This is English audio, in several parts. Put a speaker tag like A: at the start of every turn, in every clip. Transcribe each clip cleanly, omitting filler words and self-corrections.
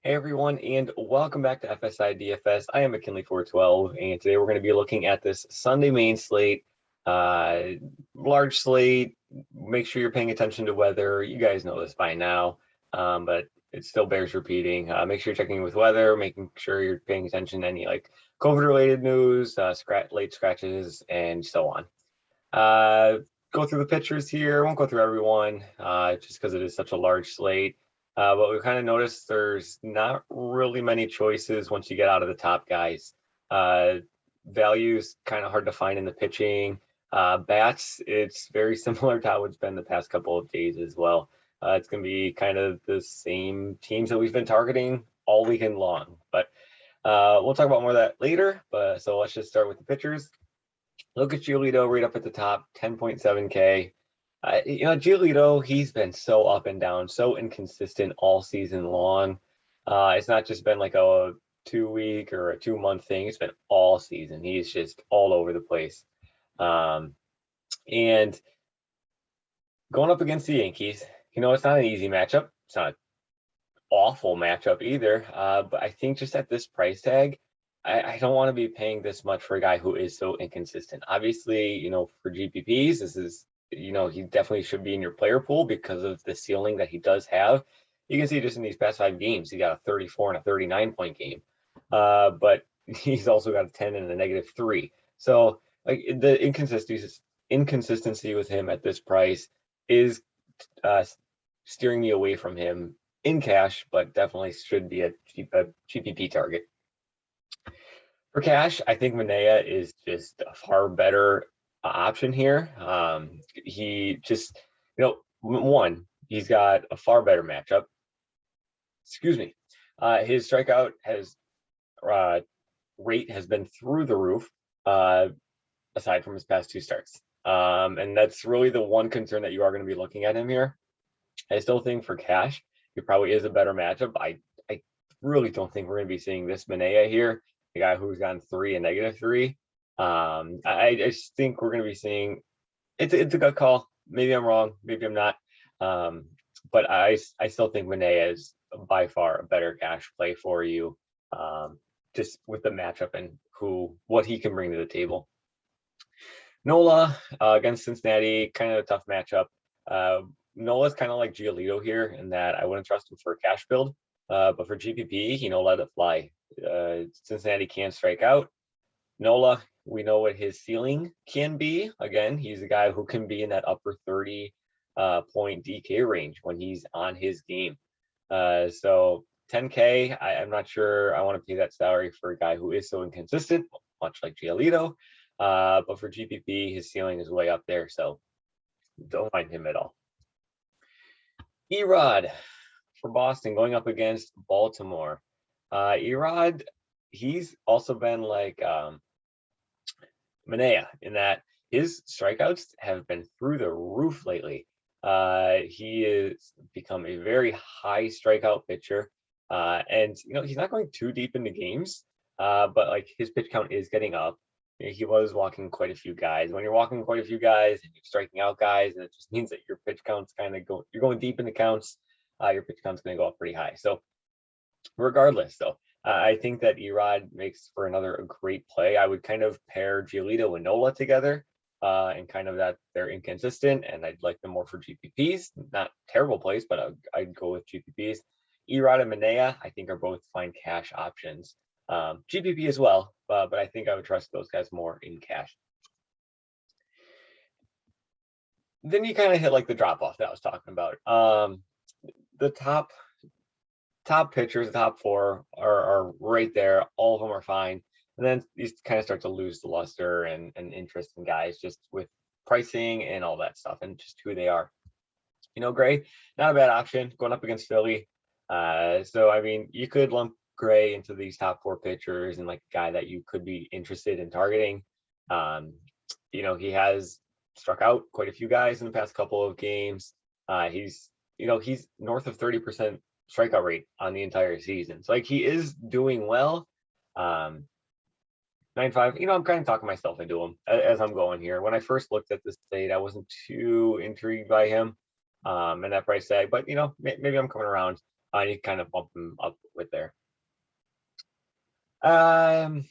A: Hey everyone, and welcome back to FSI DFS. I am McKinley412, and today we're going to be looking at this Sunday main slate. Large slate. Make sure you're paying attention to weather. You guys know this by now, but it still bears repeating. Make sure you're checking with weather, making sure you're paying attention to any like COVID-related news, late scratches, and so on. Go through the pitchers here. I won't go through everyone, just because it is such a large slate. But we've kind of noticed there's not really many choices once you get out of the top guys. Values kind of hard to find in the pitching. Bats, it's very similar to how it's been the past couple of days as well. It's going to be kind of the same teams that we've been targeting all weekend long. But we'll talk about more of that later. But so let's just start with the pitchers. Look at Giolito right up at the top, 10.7K. Giolito, he's been so up and down, so inconsistent all season long. It's not just been like a 2-week or a 2-month thing. It's been all season. He's just all over the place. And going up against the Yankees, it's not an easy matchup. It's not an awful matchup either. But I think just at this price tag, I don't want to be paying this much for a guy who is so inconsistent. Obviously, for GPPs, this is, he definitely should be in your player pool because of the ceiling that he does have. You can see just in these past 5 games, he got a 34 and a 39-point game. But he's also got a 10 and a -3. So like the inconsistency with him at this price is steering me away from him in cash, but definitely should be a GPP target. For cash, I think Manaea is just a far better option here. He just, one, he's got a far better matchup. Excuse me. His strikeout rate has been through the roof, aside from his past 2 starts. And that's really the one concern that you are going to be looking at him here. I still think for cash, he probably is a better matchup. I really don't think we're going to be seeing this Manaea here, the guy who's gotten 3 and -3. I just think we're going to be seeing it's a gut call. Maybe I'm wrong, maybe I'm not. But I still think Manaea is by far a better cash play for you, just with the matchup and what he can bring to the table. NOLA against Cincinnati, kind of a tough matchup. Nola's kind of like Giolito here in that I wouldn't trust him for a cash build, but for GPP, let it fly. Cincinnati can strike out. NOLA, we know what his ceiling can be. Again, he's a guy who can be in that upper 30 point DK range when he's on his game. So 10K, I'm not sure I want to pay that salary for a guy who is so inconsistent, much like Giolito. But for GPP, his ceiling is way up there, so don't mind him at all. Erod for Boston going up against Baltimore. Erod, he's also been like Manaea in that his strikeouts have been through the roof lately. He has become a very high strikeout pitcher, and he's not going too deep into games, but like his pitch count is getting up. He was walking quite a few guys. When you're walking quite a few guys and you're striking out guys, and it just means that your pitch count's kind of you're going deep in the counts. Your pitch count's going to go up pretty high. So regardless, though, I think that Erod makes for another great play. I would kind of pair Giolito and NOLA together, and kind of that they're inconsistent, and I'd like them more for GPPs. Not terrible plays, but I'd go with GPPs. Erod and Manaea, I think, are both fine cash options. GPP as well, but I think I would trust those guys more in cash. Then you kind of hit like the drop off that I was talking about. The top pitchers, the top 4 are right there. All of them are fine. And then you kind of start to lose the luster and interest in guys just with pricing and all that stuff and just who they are. Gray, not a bad option going up against Philly. So, I mean, you could lump Gray into these top 4 pitchers and like a guy that you could be interested in targeting. He has struck out quite a few guys in the past couple of games. He's north of 30% strikeout rate on the entire season. So like he is doing well. 9.5, I'm kind of talking myself into him as I'm going here. When I first looked at this slate, I wasn't too intrigued by him and that price tag, but maybe I'm coming around. I need to kind of bump him up with there. All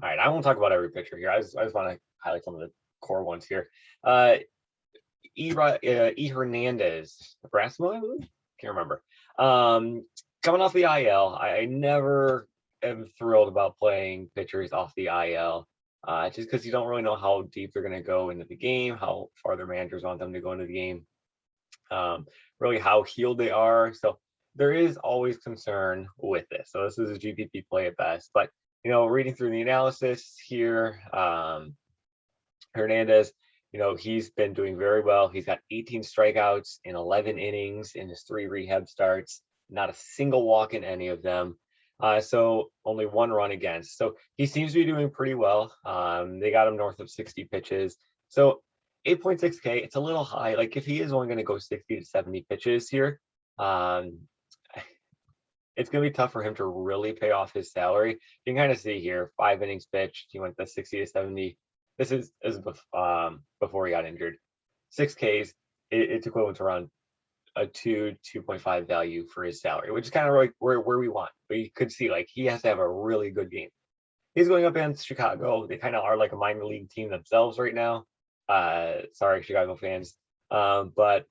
A: right, I won't talk about every pitcher here. I just want to highlight some of the core ones here. Hernandez, Nebraska, can't remember. Coming off the IL, I never am thrilled about playing pitchers off the IL, just because you don't really know how deep they're going to go into the game, how far their managers want them to go into the game, really how healed they are. So there is always concern with this. So this is a GPP play at best, but reading through the analysis here, Hernandez, he's been doing very well. He's got 18 strikeouts in 11 innings in his 3 rehab starts, not a single walk in any of them. So only 1 run against. So he seems to be doing pretty well. They got him north of 60 pitches. So 8.6K, it's a little high. Like if he is only going to go 60 to 70 pitches here, it's going to be tough for him to really pay off his salary. You can kind of see here, 5 innings pitched. He went to 60 to 70. This is before he got injured. 6 Ks, it's equivalent to around a 2.5 value for his salary, which is kind of like where we want. But you could see like he has to have a really good game. He's going up against Chicago. They kind of are like a minor league team themselves right now. Sorry, Chicago fans. But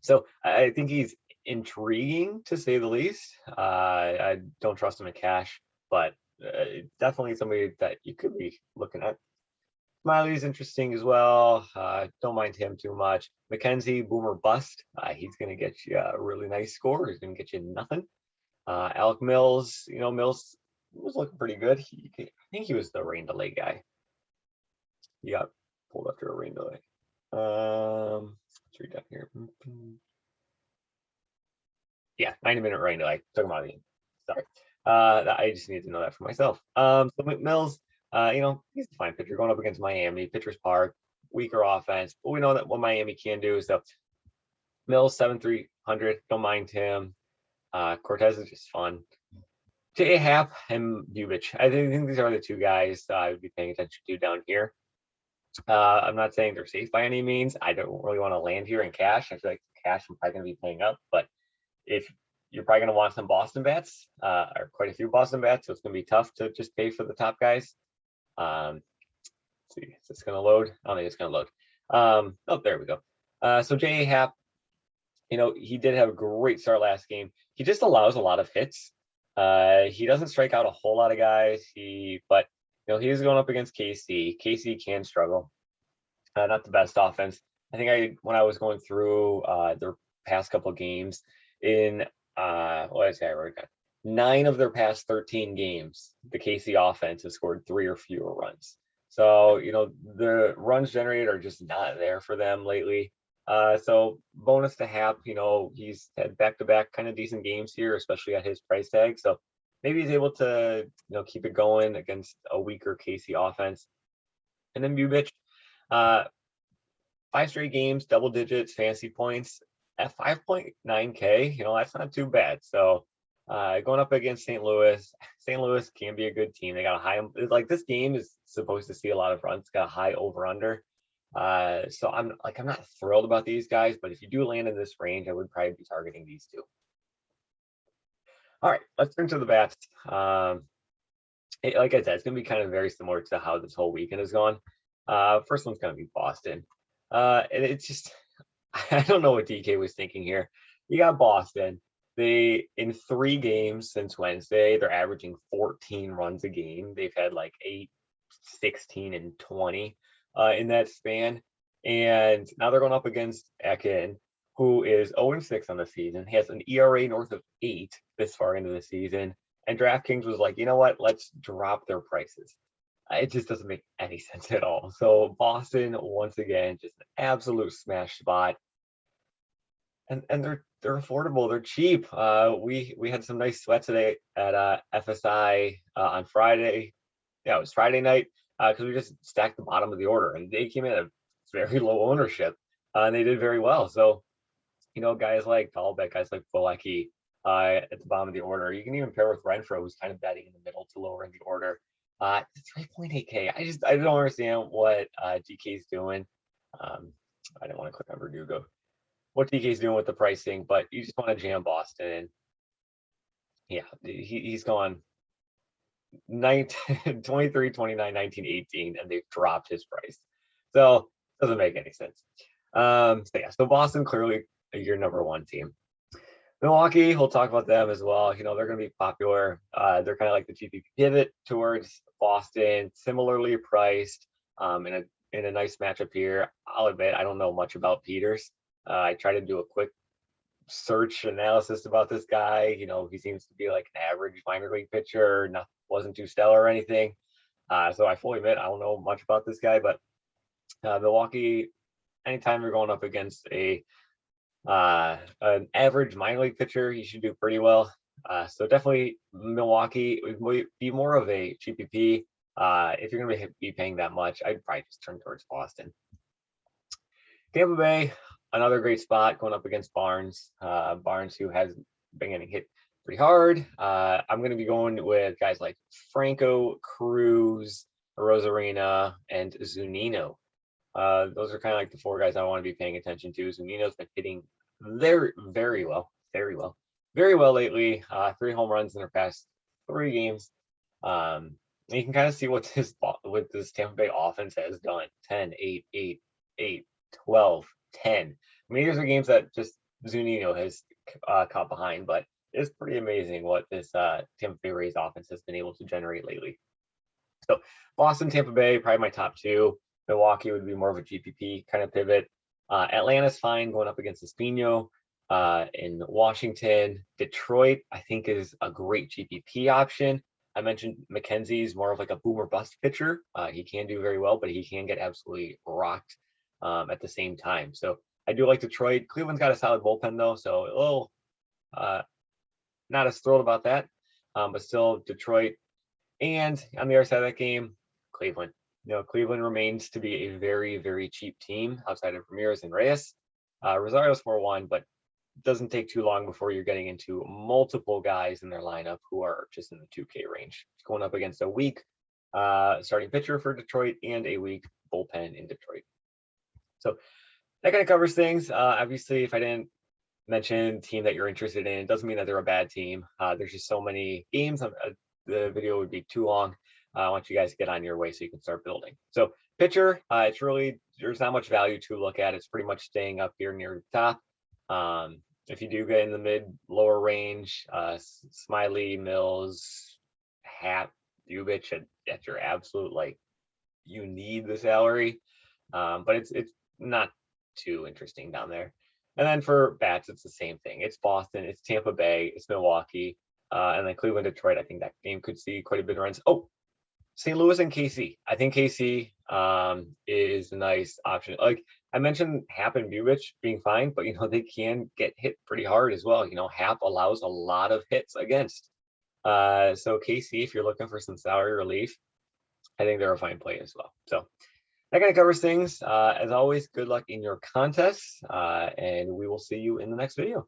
A: so I think he's intriguing to say the least. I don't trust him in cash, but definitely somebody that you could be looking at. Smiley's interesting as well. Don't mind him too much. McKenzie, boomer bust. He's going to get you a really nice score. He's going to get you nothing. Alec Mills, Mills was looking pretty good. I think he was the rain delay guy. He got pulled after a rain delay. Let's read down here. Yeah, 90-minute rain delay. Took him out of the game. Sorry. I just need to know that for myself. So McMills, he's a fine pitcher going up against Miami, pitcher's park, weaker offense, but we know that what Miami can do. So Mills 7,300, don't mind him. Cortez is just fun. HAPP and Bubich. I think these are the 2 guys I would be paying attention to down here. I'm not saying they're safe by any means. I don't really want to land here in cash. I feel like cash I'm probably going to be paying up, but if you're probably going to want some Boston bats, or quite a few Boston bats, so it's going to be tough to just pay for the top guys. Let's see, is this going to load? I don't think it's going to load. Oh, there we go. So HAPP, he did have a great start last game. He just allows a lot of hits. He doesn't strike out a whole lot of guys. But he's going up against KC. KC can struggle. Not the best offense. I think when I was going through their past couple of games in what did I say? I wrote down 9 of their past 13 games, the KC offense has scored 3 or fewer runs. So the runs generated are just not there for them lately. So bonus to HAPP, he's had back-to-back kind of decent games here, especially at his price tag. So maybe he's able to, keep it going against a weaker KC offense. And then Bubich, 5 straight games, double digits, fantasy points at 5.9K. That's not too bad. So going up against St. Louis. St. Louis can be a good team. They got a high, like this game is supposed to see a lot of runs, got a high over-under. So I'm not thrilled about these guys, but if you do land in this range, I would probably be targeting these 2. All right, let's turn to the bats. Like I said, it's going to be kind of very similar to how this whole weekend has gone. First one's going to be Boston. And it's just, I don't know what DK was thinking here. You got Boston. In 3 games since Wednesday, they're averaging 14 runs a game. They've had like 8, 16, and 20 in that span. And now they're going up against Ekin, who is 0-6 on the season. He has an ERA north of 8 this far into the season. And DraftKings was like, you know what? Let's drop their prices. It just doesn't make any sense at all. So Boston, once again, just an absolute smash spot. And they're affordable. They're cheap. We had some nice sweats today at FSI on Friday. Yeah, it was Friday night because we just stacked the bottom of the order, and they came in at very low ownership, and they did very well. So, guys like Dahlbeck, guys like Bolecki at the bottom of the order. You can even pair with RENFROE, who's kind of betting in the middle to lower in the order. 3.8K. I don't understand what DK's doing. I didn't want to click on Verdugo. what TK's doing with the pricing, but you just want to jam Boston. And yeah, he's gone 19, 23, 29, 19, 18, and they've dropped his price. So it doesn't make any sense. So yeah, so Boston clearly your number one team. Milwaukee, we'll talk about them as well. You know, they're going to be popular. They're kind of like the GPP pivot towards Boston, similarly priced in a nice matchup here. I'll admit I don't know much about Peters. I tried to do a quick search analysis about this guy. You know, he seems to be like an average minor league pitcher. Wasn't too stellar or anything. So I fully admit I don't know much about this guy, but Milwaukee, anytime you're going up against an average minor league pitcher, he should do pretty well. So definitely Milwaukee would be more of a GPP. If you're going to be paying that much, I'd probably just turn towards Boston. Tampa Bay, another great spot going up against Barnes. Barnes, who has been getting hit pretty hard. I'm going to be going with guys like Franco, Cruz, Rosarina, and Zunino. Those are kind of like the four guys I want to be paying attention to. Zunino's been hitting very well lately. 3 home runs in their past 3 games. You can kind of see what this Tampa Bay offense has done. 10, 8, 8, 8, 12, 10. I mean, these are games that just Zunino has caught behind, but it's pretty amazing what this Tampa Bay Rays offense has been able to generate lately. So Boston, Tampa Bay, probably my top 2. Milwaukee would be more of a GPP kind of pivot. Atlanta's fine going up against Espino. In Washington, Detroit, I think is a great GPP option. I mentioned McKenzie's more of like a boomer bust pitcher. He can do very well, but he can get absolutely rocked at the same time. So I do like Detroit. Cleveland's got a solid bullpen though, so a little not as thrilled about that, but still Detroit. And on the other side of that game, Cleveland. You know, Cleveland remains to be a very cheap team outside of Ramirez and Reyes. Rosario's 4-1, but it doesn't take too long before you're getting into multiple guys in their lineup who are just in the 2K range. It's going up against a weak starting pitcher for Detroit and a weak bullpen in Detroit. So that kind of covers things. Obviously, if I didn't mention team that you're interested in, it doesn't mean that they're a bad team. There's just so many games. The video would be too long. I want you guys to get on your way so you can start building. So pitcher, it's really, there's not much value to look at. It's pretty much staying up here near the top. If you do get in the lower range, Smiley, Mills, Happ, Bubich at your absolute, like, you need the salary. But it's not too interesting down there. And then for bats, it's the same thing. It's Boston, it's Tampa Bay, it's Milwaukee, and then Cleveland, Detroit. I think that game could see quite a bit of runs. Oh, St. Louis and KC. I think KC is a nice option. Like I mentioned, Happ and Bubich being fine, but you know they can get hit pretty hard as well. You know, Happ allows a lot of hits against. So KC, if you're looking for some salary relief, I think they're a fine play as well. So that kind of covers things. As always, good luck in your contests, and we will see you in the next video.